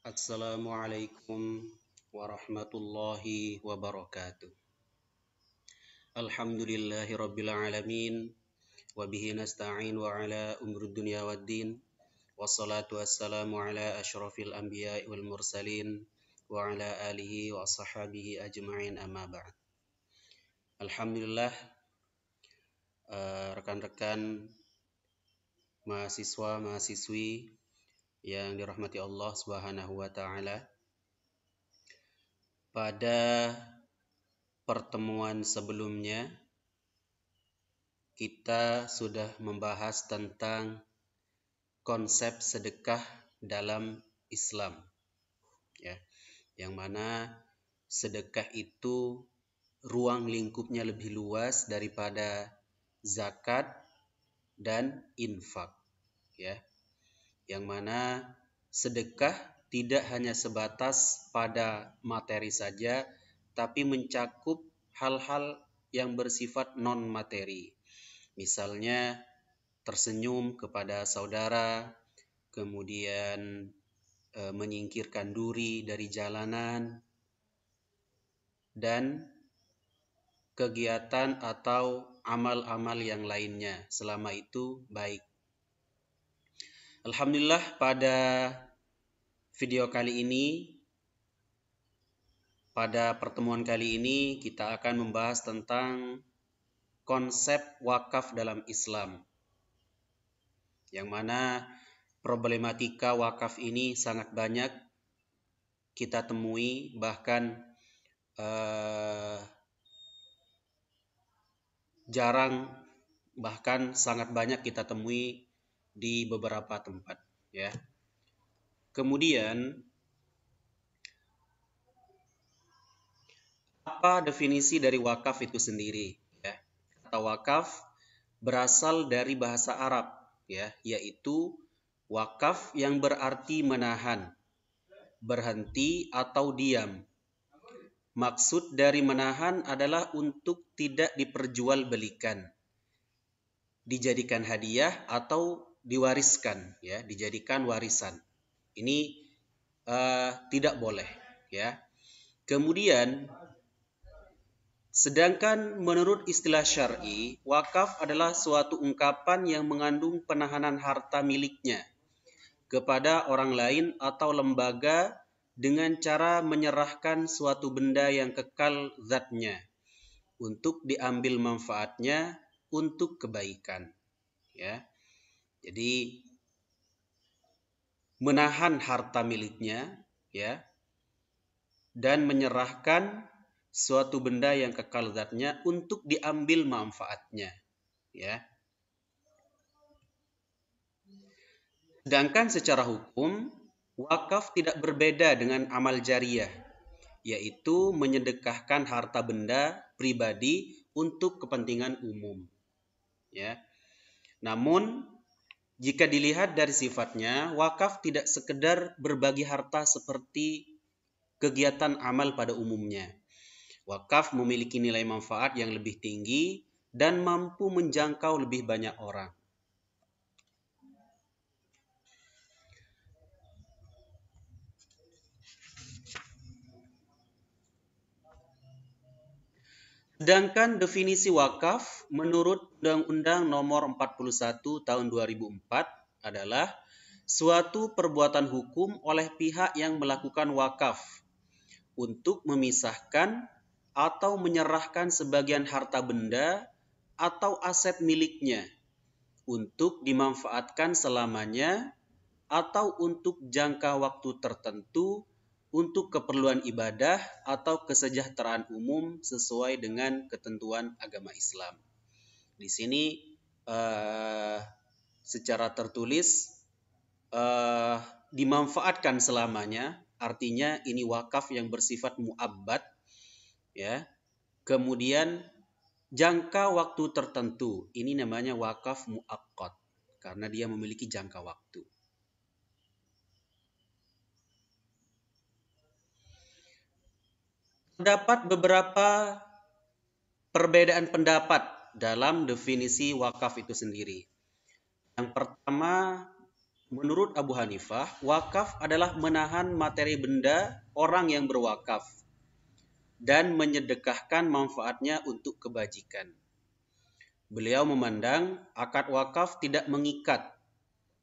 Assalamualaikum warahmatullahi wabarakatuh. Alhamdulillahi rabbil alamin. Wabihi nasta'in wa ala umrud dunya waddin. Wassalatu wassalamu ala ashrafil anbiya wal mursalin. Wa ala alihi wa ashabihi ajma'in amma ba'd. Alhamdulillah, rekan-rekan mahasiswa, mahasiswi yang dirahmati Allah Subhanahu wa taala. Pada pertemuan sebelumnya kita sudah membahas tentang konsep sedekah dalam Islam, ya, yang mana sedekah itu ruang lingkupnya lebih luas daripada zakat dan infak, ya, yang mana sedekah tidak hanya sebatas pada materi saja, tapi mencakup hal-hal yang bersifat non-materi. Misalnya tersenyum kepada saudara, kemudian menyingkirkan duri dari jalanan, dan kegiatan atau amal-amal yang lainnya selama itu baik. Alhamdulillah, pada video kali ini, pada pertemuan kali ini kita akan membahas tentang konsep wakaf dalam Islam, yang mana problematika wakaf ini sangat banyak kita temui, bahkan sangat banyak kita temui di beberapa tempat, ya. Kemudian, apa definisi dari wakaf itu sendiri? Ya. Kata wakaf berasal dari bahasa Arab, ya, yaitu wakaf yang berarti menahan, berhenti atau diam. Maksud dari menahan adalah untuk tidak diperjualbelikan, dijadikan hadiah atau diwariskan, ya, dijadikan warisan. Ini tidak boleh, ya. Kemudian, sedangkan menurut istilah syar'i, wakaf adalah suatu ungkapan yang mengandung penahanan harta miliknya kepada orang lain atau lembaga dengan cara menyerahkan suatu benda yang kekal zatnya untuk diambil manfaatnya untuk kebaikan, ya. Jadi menahan harta miliknya, ya, dan menyerahkan suatu benda yang kekal zatnya untuk diambil manfaatnya, ya. Sedangkan secara hukum, wakaf tidak berbeda dengan amal jariyah, yaitu menyedekahkan harta benda pribadi untuk kepentingan umum, ya. Namun, jika dilihat dari sifatnya, wakaf tidak sekedar berbagi harta seperti kegiatan amal pada umumnya. Wakaf memiliki nilai manfaat yang lebih tinggi dan mampu menjangkau lebih banyak orang. Sedangkan definisi wakaf menurut Undang-Undang Nomor 41 Tahun 2004 adalah suatu perbuatan hukum oleh pihak yang melakukan wakaf untuk memisahkan atau menyerahkan sebagian harta benda atau aset miliknya untuk dimanfaatkan selamanya atau untuk jangka waktu tertentu untuk keperluan ibadah atau kesejahteraan umum sesuai dengan ketentuan agama Islam. Di sini secara tertulis dimanfaatkan selamanya, artinya ini wakaf yang bersifat mu'abbad, ya. Kemudian jangka waktu tertentu, ini namanya wakaf mu'aqqad karena dia memiliki jangka waktu. Terdapat beberapa perbedaan pendapat dalam definisi wakaf itu sendiri. Yang pertama, menurut Abu Hanifah, wakaf adalah menahan materi benda orang yang berwakaf dan menyedekahkan manfaatnya untuk kebajikan. Beliau memandang akad wakaf tidak mengikat,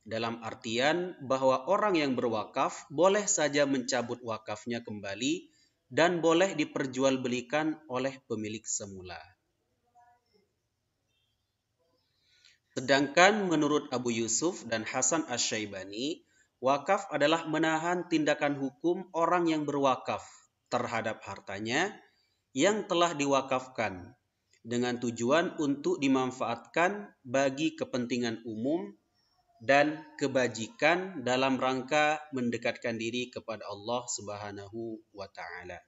dalam artian bahwa orang yang berwakaf boleh saja mencabut wakafnya kembali dan boleh diperjualbelikan oleh pemilik semula. Sedangkan menurut Abu Yusuf dan Hasan Asy-Syaibani, wakaf adalah menahan tindakan hukum orang yang berwakaf terhadap hartanya yang telah diwakafkan dengan tujuan untuk dimanfaatkan bagi kepentingan umum dan kebajikan dalam rangka mendekatkan diri kepada Allah Subhanahu wa taala.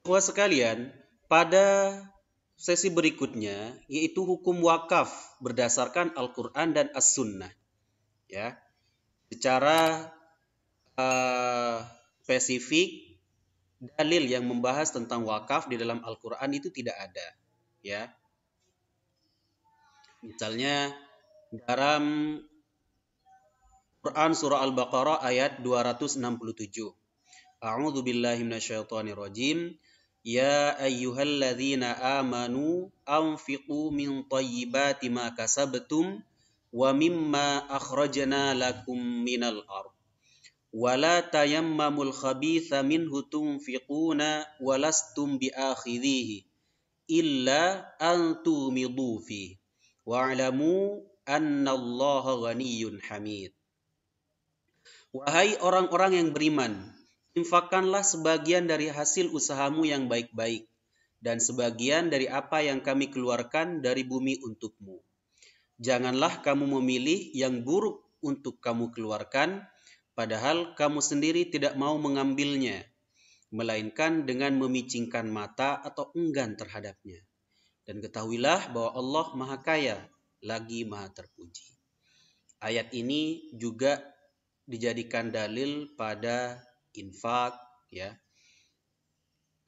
Bapak sekalian, pada sesi berikutnya yaitu hukum wakaf berdasarkan Al-Qur'an dan As-Sunnah, ya. Secara spesifik dalil yang membahas tentang wakaf di dalam Al-Qur'an itu tidak ada, ya. Misalnya dalam Quran surah Al-Baqarah ayat 267. A'udzu billahi minasyaitonir rajim. Ya ayyuhalladzina amanu anfiqu min thayyibati ma kasabtum wa mimma akhrajna lakum minal ardh. Wa la tayammamul khabitha minhu tunfiquna wa lastum biakhidhihi illa an tumidu fi. Wa'lamu annallaha ghaniyyun hamid. Wahai orang-orang yang beriman, infakkanlah sebagian dari hasil usahamu yang baik-baik, dan sebagian dari apa yang kami keluarkan dari bumi untukmu. Janganlah kamu memilih yang buruk untuk kamu keluarkan, padahal kamu sendiri tidak mau mengambilnya, melainkan dengan memicingkan mata atau enggan terhadapnya. Dan ketahuilah bahwa Allah Maha Kaya, lagi Maha Terpuji. Ayat ini juga dijadikan dalil pada infak, ya,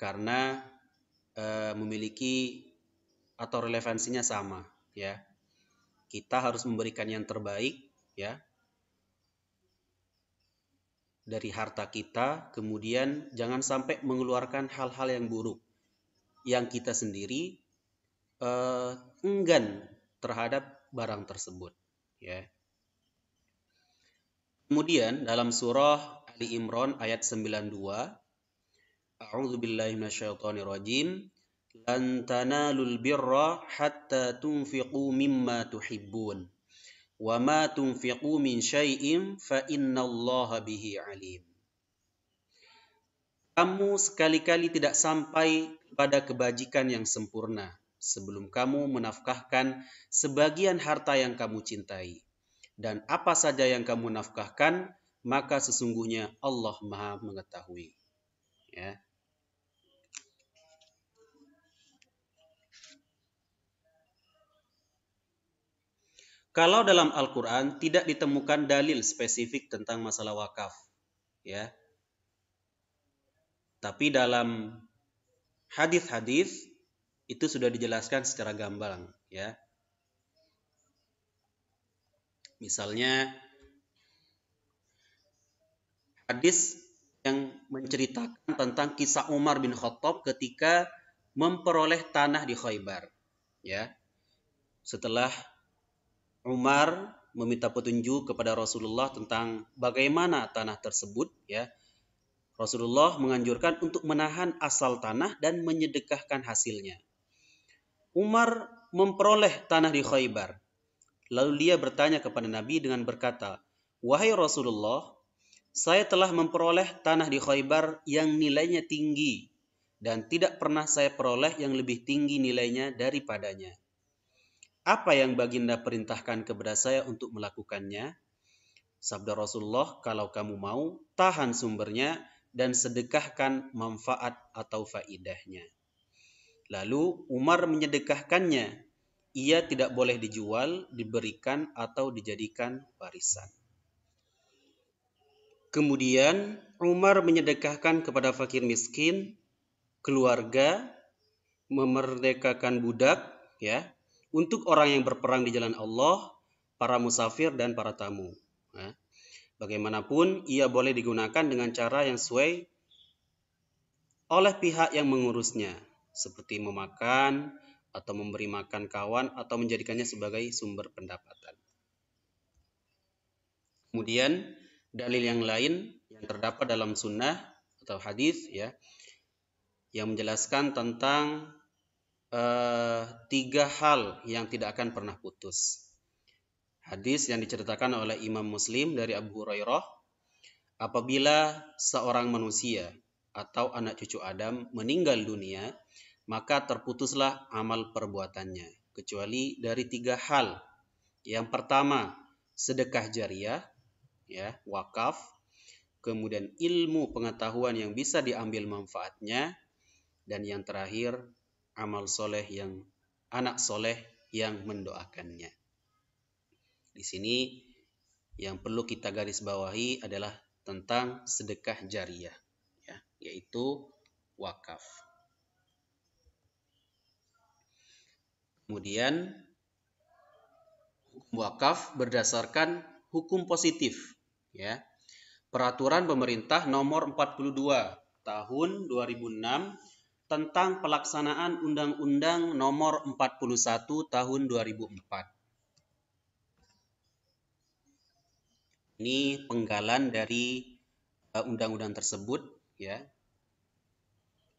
karena memiliki atau relevansinya sama, ya. Kita harus memberikan yang terbaik, ya, dari harta kita, kemudian jangan sampai mengeluarkan hal-hal yang buruk yang kita sendiri enggan terhadap barang tersebut, ya. Kemudian dalam surah Ali Imran ayat 92, A'udzu billahi minasyaitonir rajim. Lan tanalul birra hatta tunfiqu mimma tuhibbun. Wa ma tunfiqu min syai'in fa innallaha bihi alim. Kamu sekali-kali tidak sampai pada kebajikan yang sempurna sebelum kamu menafkahkan sebagian harta yang kamu cintai. Dan apa saja yang kamu nafkahkan, maka sesungguhnya Allah Maha mengetahui. Ya. Kalau dalam Al-Quran tidak ditemukan dalil spesifik tentang masalah wakaf, ya. Tapi dalam hadis-hadis itu sudah dijelaskan secara gamblang, ya. Misalnya hadis yang menceritakan tentang kisah Umar bin Khattab ketika memperoleh tanah di Khaybar, ya. Setelah Umar meminta petunjuk kepada Rasulullah tentang bagaimana tanah tersebut, ya. Rasulullah menganjurkan untuk menahan asal tanah dan menyedekahkan hasilnya. Umar memperoleh tanah di Khaybar. Lalu dia bertanya kepada Nabi dengan berkata, "Wahai Rasulullah, saya telah memperoleh tanah di Khaybar yang nilainya tinggi dan tidak pernah saya peroleh yang lebih tinggi nilainya daripadanya. Apa yang baginda perintahkan kepada saya untuk melakukannya?" Sabda Rasulullah, "Kalau kamu mau, tahan sumbernya dan sedekahkan manfaat atau faidahnya." Lalu Umar menyedekahkannya. Ia tidak boleh dijual, diberikan, atau dijadikan warisan. Kemudian Umar menyedekahkan kepada fakir miskin, keluarga, memerdekakan budak, ya, untuk orang yang berperang di jalan Allah, para musafir dan para tamu. Ya. Bagaimanapun ia boleh digunakan dengan cara yang sesuai oleh pihak yang mengurusnya, seperti memakan atau memberi makan kawan atau menjadikannya sebagai sumber pendapatan. Kemudian dalil yang lain yang terdapat dalam sunnah atau hadis, ya, yang menjelaskan tentang 3 hal yang tidak akan pernah putus. Hadis yang diceritakan oleh Imam Muslim dari Abu Hurairah, apabila seorang manusia atau anak cucu Adam meninggal dunia, maka terputuslah amal perbuatannya, kecuali dari 3 hal. Yang pertama, sedekah jariah, ya, wakaf. Kemudian ilmu pengetahuan yang bisa diambil manfaatnya. Dan yang terakhir, amal soleh yang anak soleh yang mendoakannya. Di sini yang perlu kita garis bawahi adalah tentang sedekah jariah, ya, yaitu wakaf. Kemudian hukum wakaf berdasarkan hukum positif, ya. Peraturan pemerintah nomor 42 tahun 2006 tentang pelaksanaan Undang-Undang nomor 41 tahun 2004. Ini penggalan dari undang-undang tersebut, ya.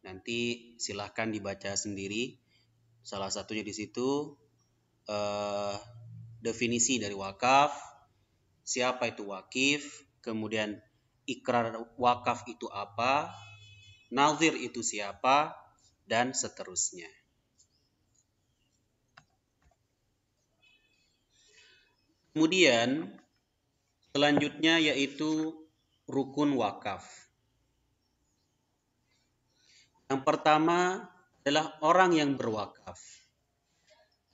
Nanti silahkan dibaca sendiri. Salah satunya di situ definisi dari wakaf, siapa itu wakif, kemudian ikrar wakaf itu apa, nazir itu siapa, dan seterusnya. Kemudian selanjutnya yaitu rukun wakaf. Yang pertama adalah orang yang berwakaf.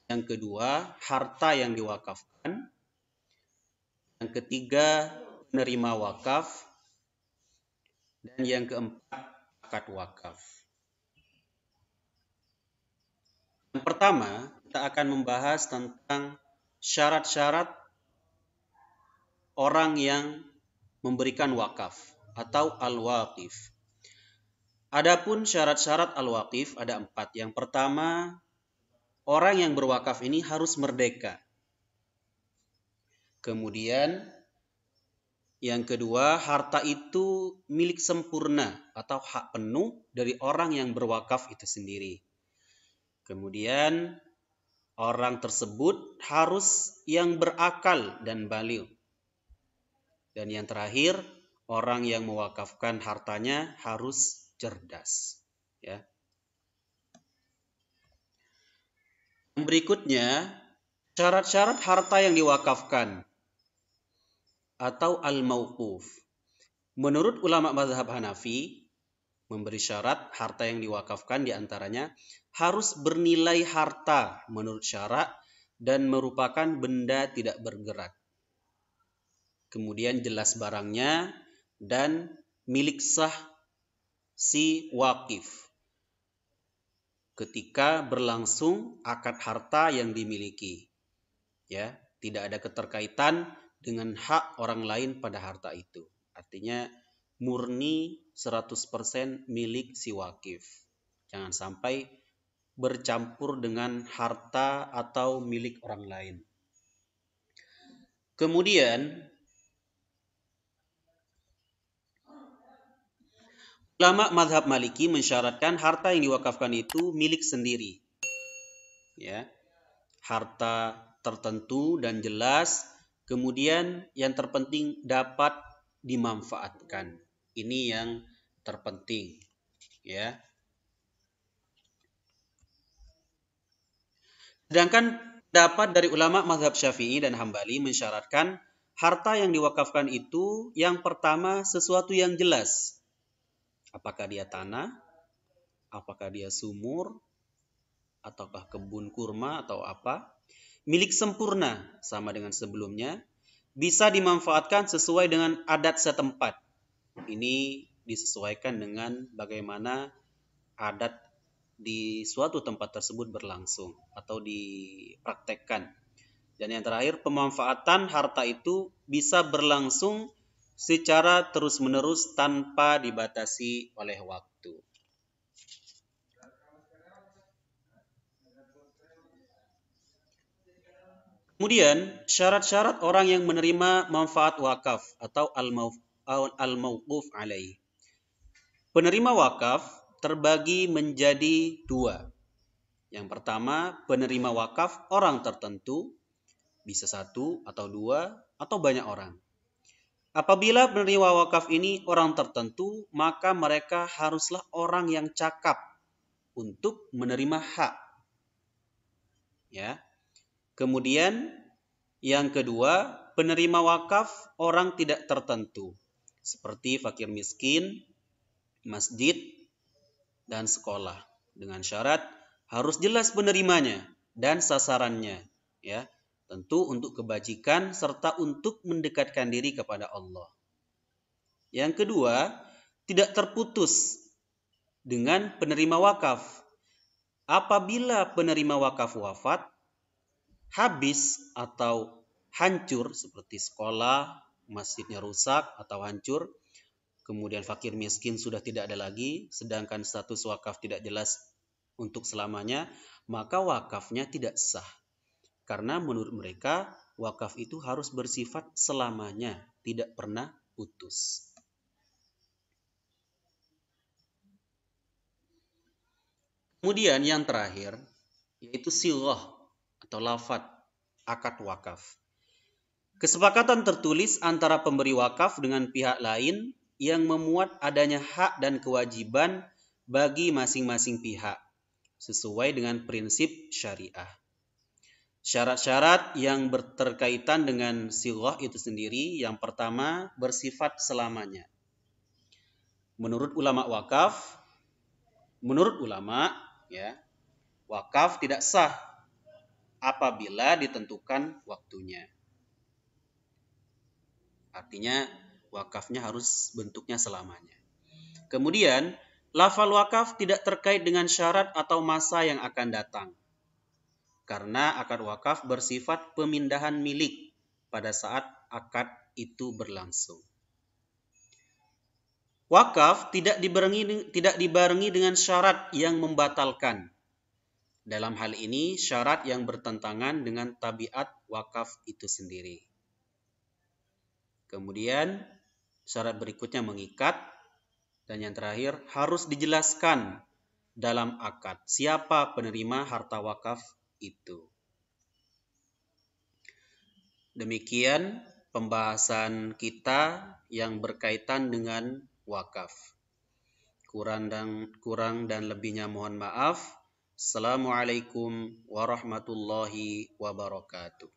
Yang kedua, harta yang diwakafkan. Yang ketiga, penerima wakaf. Dan yang keempat, akad wakaf. Yang pertama, kita akan membahas tentang syarat-syarat orang yang memberikan wakaf atau al-waqif. Adapun syarat-syarat al-waqif ada 4. Yang pertama, orang yang berwakaf ini harus merdeka. Kemudian yang kedua, harta itu milik sempurna atau hak penuh dari orang yang berwakaf itu sendiri. Kemudian orang tersebut harus yang berakal dan baligh. Dan yang terakhir, orang yang mewakafkan hartanya harus cerdas, ya. Berikutnya, syarat-syarat harta yang diwakafkan atau al-mauquf. Menurut ulama mazhab Hanafi, memberi syarat harta yang diwakafkan diantaranya harus bernilai harta menurut syarak dan merupakan benda tidak bergerak. Kemudian jelas barangnya dan milik sah si wakif ketika berlangsung akad harta yang dimiliki, ya, tidak ada keterkaitan dengan hak orang lain pada harta itu. Artinya murni 100% milik si wakif. Jangan sampai bercampur dengan harta atau milik orang lain. Kemudian ulama mazhab Maliki mensyaratkan harta yang diwakafkan itu milik sendiri, ya, harta tertentu dan jelas. Kemudian yang terpenting dapat dimanfaatkan. Ini yang terpenting, ya. Sedangkan pendapat dari ulama mazhab Syafi'i dan Hambali mensyaratkan harta yang diwakafkan itu yang pertama sesuatu yang jelas. Apakah dia tanah, apakah dia sumur, ataukah kebun kurma atau apa. Milik sempurna sama dengan sebelumnya. Bisa dimanfaatkan sesuai dengan adat setempat. Ini disesuaikan dengan bagaimana adat di suatu tempat tersebut berlangsung atau dipraktekkan. Dan yang terakhir, pemanfaatan harta itu bisa berlangsung secara terus-menerus tanpa dibatasi oleh waktu. Kemudian, syarat-syarat orang yang menerima manfaat wakaf atau al-mauquf alaih. Penerima wakaf terbagi menjadi dua. Yang pertama, penerima wakaf orang tertentu, bisa satu atau dua atau banyak orang. Apabila penerima wakaf ini orang tertentu, maka mereka haruslah orang yang cakap untuk menerima hak. Ya. Kemudian yang kedua, penerima wakaf orang tidak tertentu, seperti fakir miskin, masjid, dan sekolah. Dengan syarat harus jelas penerimanya dan sasarannya, ya. Tentu untuk kebajikan serta untuk mendekatkan diri kepada Allah. Yang kedua, tidak terputus dengan penerima wakaf. Apabila penerima wakaf wafat, habis atau hancur seperti sekolah, masjidnya rusak atau hancur, kemudian fakir miskin sudah tidak ada lagi, sedangkan status wakaf tidak jelas untuk selamanya, maka wakafnya tidak sah. Karena menurut mereka, wakaf itu harus bersifat selamanya, tidak pernah putus. Kemudian yang terakhir, yaitu sighah atau lafadz akad wakaf. Kesepakatan tertulis antara pemberi wakaf dengan pihak lain yang memuat adanya hak dan kewajiban bagi masing-masing pihak, sesuai dengan prinsip syariah. Syarat-syarat yang berkaitan dengan sighah itu sendiri, yang pertama bersifat selamanya. Menurut ulama, wakaf tidak sah apabila ditentukan waktunya. Artinya wakafnya harus bentuknya selamanya. Kemudian, lafal wakaf tidak terkait dengan syarat atau masa yang akan datang. Karena akad wakaf bersifat pemindahan milik pada saat akad itu berlangsung. Wakaf tidak dibarengi dengan syarat yang membatalkan. Dalam hal ini, syarat yang bertentangan dengan tabiat wakaf itu sendiri. Kemudian, syarat berikutnya mengikat. Dan yang terakhir, harus dijelaskan dalam akad siapa penerima harta wakaf itu. Demikian pembahasan kita yang berkaitan dengan wakaf. Kurang dan lebihnya mohon maaf. Assalamualaikum warahmatullahi wabarakatuh.